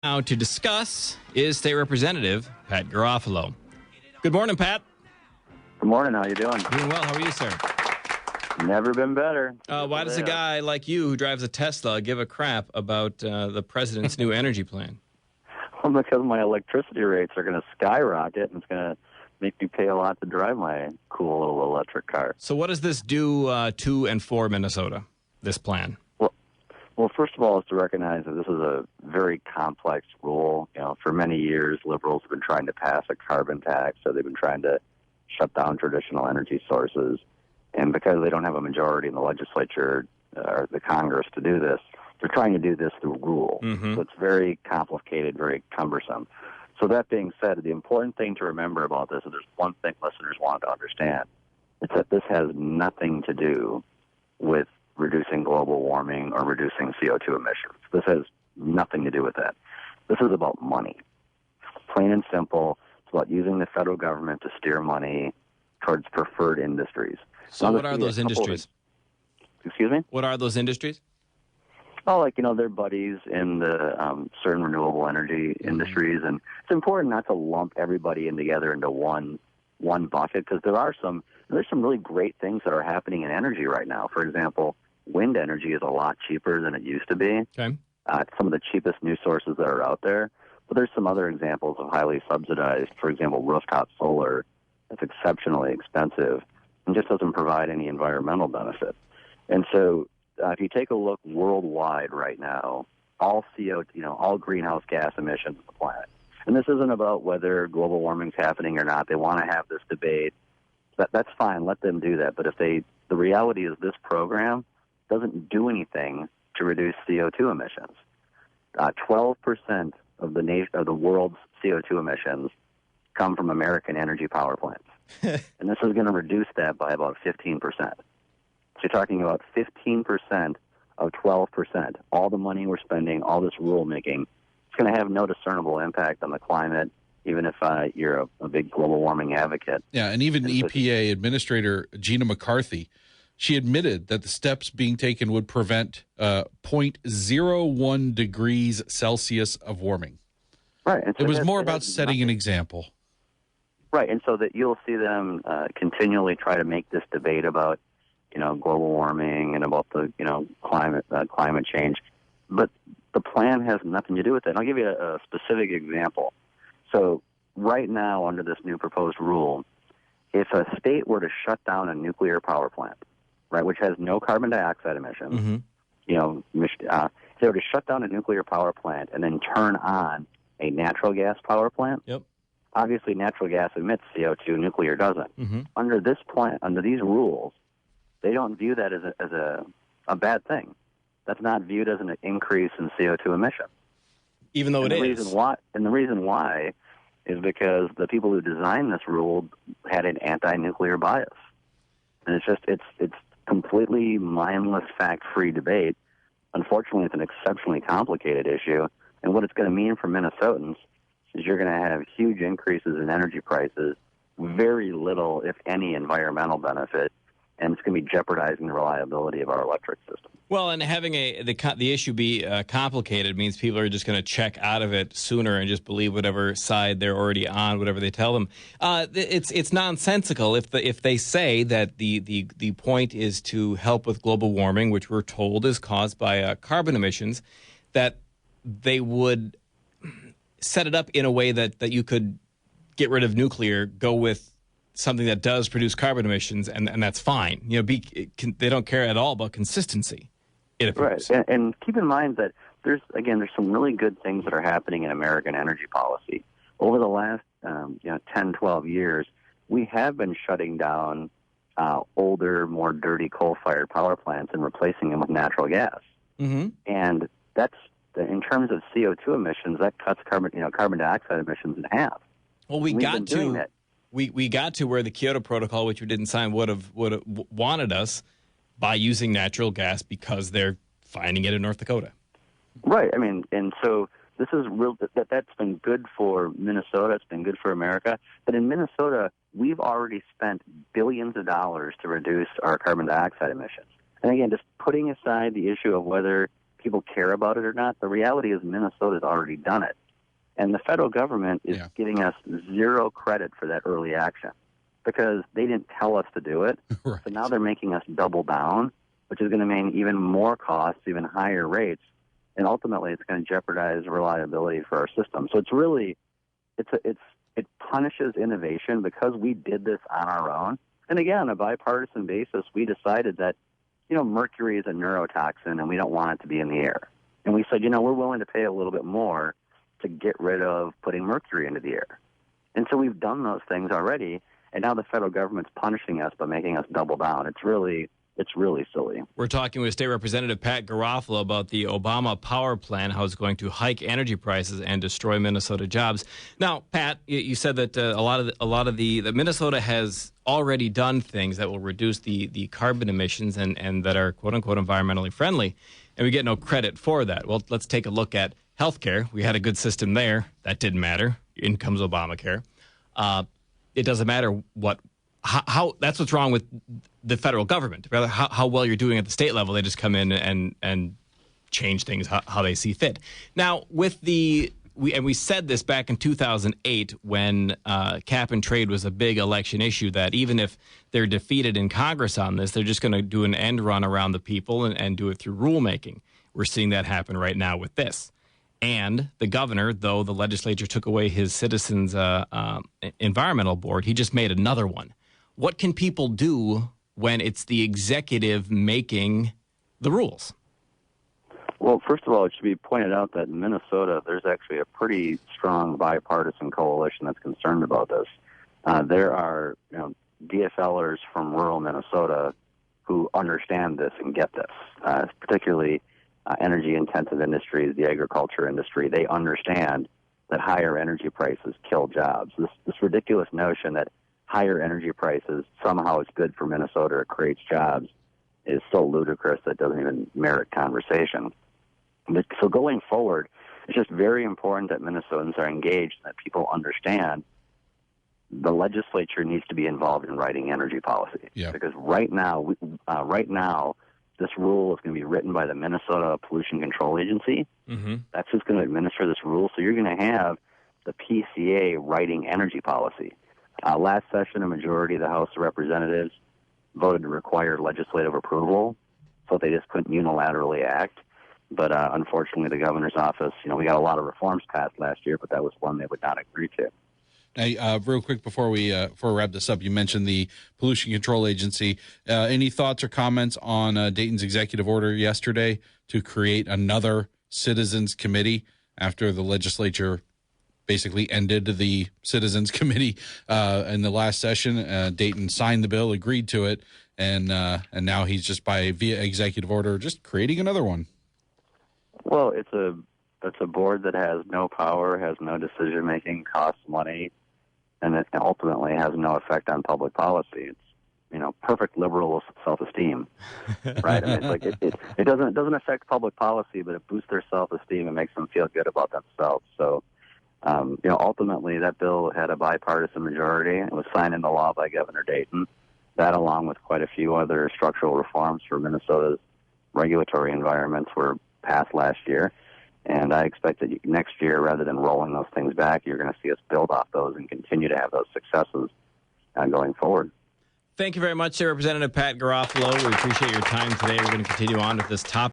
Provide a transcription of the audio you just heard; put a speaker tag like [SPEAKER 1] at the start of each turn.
[SPEAKER 1] Now to discuss is State Representative Pat Garofalo. Good morning, Pat.
[SPEAKER 2] Good morning. How you doing?
[SPEAKER 1] Doing well. How are you, sir?
[SPEAKER 2] Never been better.
[SPEAKER 1] Why does a guy like you who drives a Tesla give a crap about the president's new energy plan?
[SPEAKER 2] Well, because my electricity rates are going to skyrocket, and it's going to make me pay a lot to drive my cool little electric car.
[SPEAKER 1] So what does this do to and for Minnesota, this plan?
[SPEAKER 2] Well, first of all, is to recognize that this is a very complex rule. You know, for many years, liberals have been trying to pass a carbon tax, so they've been trying to shut down traditional energy sources. And because they don't have a majority in the legislature or the Congress to do this, they're trying to do this through rule.
[SPEAKER 1] Mm-hmm.
[SPEAKER 2] So it's very complicated, very cumbersome. So that being said, the important thing to remember about this, and there's one thing listeners want to understand, it's that this has nothing to do with reducing global warming or reducing CO2 emissions. This has nothing to do with that. This is about money. Plain and simple, it's about using the federal government to steer money towards preferred industries.
[SPEAKER 1] So what are those industries?
[SPEAKER 2] Excuse me?
[SPEAKER 1] What are those industries?
[SPEAKER 2] Oh, like, they're buddies in the certain renewable energy industries. And it's important not to lump everybody in together into one bucket, because there's some really great things that are happening in energy right now. For example, wind energy is a lot cheaper than it used to be.
[SPEAKER 1] Okay.
[SPEAKER 2] It's some of the cheapest new sources that are out there. But there's some other examples of highly subsidized, for example, rooftop solar. That's exceptionally expensive and just doesn't provide any environmental benefit. And so if you take a look worldwide right now, all all greenhouse gas emissions on the planet. And this isn't about whether global warming is happening or not. They want to have this debate. That's fine. Let them do that. But the reality is this program doesn't do anything to reduce CO2 emissions. 12% of the world's CO2 emissions come from American energy power plants. And this is going to reduce that by about 15%. So you're talking about 15% of 12%. All the money we're spending, all this rulemaking, it's going to have no discernible impact on the climate, even if you're a big global warming advocate.
[SPEAKER 3] Yeah, and even EPA Administrator Gina McCarthy, she admitted that the steps being taken would prevent 0.01 degrees Celsius of warming.
[SPEAKER 2] Right. And so
[SPEAKER 3] it was more about setting an example.
[SPEAKER 2] Right, and so that you'll see them continually try to make this debate about, global warming and about the, climate change. But the plan has nothing to do with it. And I'll give you a specific example. So right now, under this new proposed rule, if a state were to shut down a nuclear power plant, right, which has no carbon dioxide emissions,
[SPEAKER 1] Mm-hmm.
[SPEAKER 2] if they were to shut down a nuclear power plant and then turn on a natural gas power plant,
[SPEAKER 1] Yep.
[SPEAKER 2] obviously natural gas emits CO2, nuclear doesn't.
[SPEAKER 1] Mm-hmm.
[SPEAKER 2] Under this plan, under these rules, they don't view that as a bad thing. That's not viewed as an increase in CO2 emissions.
[SPEAKER 1] Even though
[SPEAKER 2] and
[SPEAKER 1] it
[SPEAKER 2] the
[SPEAKER 1] is.
[SPEAKER 2] reason why is because the people who designed this rule had an anti-nuclear bias. And it's completely mindless, fact-free debate. Unfortunately, it's an exceptionally complicated issue. And what it's going to mean for Minnesotans is you're going to have huge increases in energy prices, very little, if any, environmental benefit, and it's going to be jeopardizing the reliability of our electric system.
[SPEAKER 1] Well, and having the issue be complicated means people are just going to check out of it sooner and just believe whatever side they're already on, whatever they tell them. It's nonsensical if they say that the point is to help with global warming, which we're told is caused by carbon emissions, that they would set it up in a way that you could get rid of nuclear, go with something that does produce carbon emissions, and that's fine. They don't care at all about consistency. It appears.
[SPEAKER 2] Right, and keep in mind that there's some really good things that are happening in American energy policy. Over the last 10, 12 years, we have been shutting down older, more dirty coal-fired power plants and replacing them with natural gas.
[SPEAKER 1] Mm-hmm.
[SPEAKER 2] And that's, in terms of CO2 emissions, that cuts carbon dioxide emissions in half.
[SPEAKER 1] Well, we got to where the Kyoto Protocol, which we didn't sign, would have wanted us by using natural gas because they're finding it in North Dakota.
[SPEAKER 2] Right. I mean, and so this is real. That's been good for Minnesota. It's been good for America. But in Minnesota, we've already spent billions of dollars to reduce our carbon dioxide emissions. And again, just putting aside the issue of whether people care about it or not, the reality is Minnesota's already done it. And the federal government is giving us zero credit for that early action because they didn't tell us to do it.
[SPEAKER 3] Right.
[SPEAKER 2] So now they're making us double down, which is going to mean even more costs, even higher rates. And ultimately, it's going to jeopardize reliability for our system. So it's really, it punishes innovation because we did this on our own. And again, on a bipartisan basis, we decided that, mercury is a neurotoxin and we don't want it to be in the air. And we said, we're willing to pay a little bit more to get rid of putting mercury into the air. And so we've done those things already, and now the federal government's punishing us by making us double down. It's really silly.
[SPEAKER 1] We're talking with State Representative Pat Garofalo about the Obama power plan, how it's going to hike energy prices and destroy Minnesota jobs. Now, Pat, you said that a lot of the Minnesota has already done things that will reduce the carbon emissions and that are quote unquote environmentally friendly, and we get no credit for that. Well, let's take a look at healthcare. We had a good system there. That didn't matter. In comes Obamacare. It doesn't matter how that's what's wrong with the federal government. Rather, how well you're doing at the state level, they just come in and change things how they see fit. Now, with we said this back in 2008 when cap and trade was a big election issue, that even if they're defeated in Congress on this, they're just going to do an end run around the people and do it through rulemaking. We're seeing that happen right now with this. And the governor, though the legislature took away his citizens' environmental board, he just made another one. What can people do when it's the executive making the rules?
[SPEAKER 2] Well, first of all, it should be pointed out that in Minnesota, there's actually a pretty strong bipartisan coalition that's concerned about this. There are DFLers from rural Minnesota who understand this and get this, particularly energy-intensive industries, the agriculture industry. They understand that higher energy prices kill jobs. This ridiculous notion that higher energy prices somehow is good for Minnesota or creates jobs is so ludicrous that it doesn't even merit conversation. So going forward, it's just very important that Minnesotans are engaged and that people understand the legislature needs to be involved in writing energy policy.
[SPEAKER 3] Yeah.
[SPEAKER 2] Because right now, this rule is going to be written by the Minnesota Pollution Control Agency. Mm-hmm. That's who's going to administer this rule. So you're going to have the PCA writing energy policy. Last session, a majority of the House of Representatives voted to require legislative approval, so they just couldn't unilaterally act. But unfortunately, the governor's office, we got a lot of reforms passed last year, but that was one they would not agree to.
[SPEAKER 3] Now, real quick before we wrap this up, you mentioned the Pollution Control Agency. Any thoughts or comments on Dayton's executive order yesterday to create another citizens committee after the legislature basically ended the citizens committee in the last session? Dayton signed the bill, agreed to it, and now he's just via executive order just creating another one.
[SPEAKER 2] Well, it's a board that has no power, has no decision making, costs money, and it ultimately has no effect on public policy. It's perfect liberal self-esteem, right? I mean, it doesn't affect public policy, but it boosts their self-esteem and makes them feel good about themselves. So, ultimately, that bill had a bipartisan majority. It was signed into law by Governor Dayton. That, along with quite a few other structural reforms for Minnesota's regulatory environments, were passed last year. And I expect that next year, rather than rolling those things back, you're going to see us build off those and continue to have those successes going forward.
[SPEAKER 1] Thank you very much, Representative Pat Garofalo. We appreciate your time today. We're going to continue on with this topic.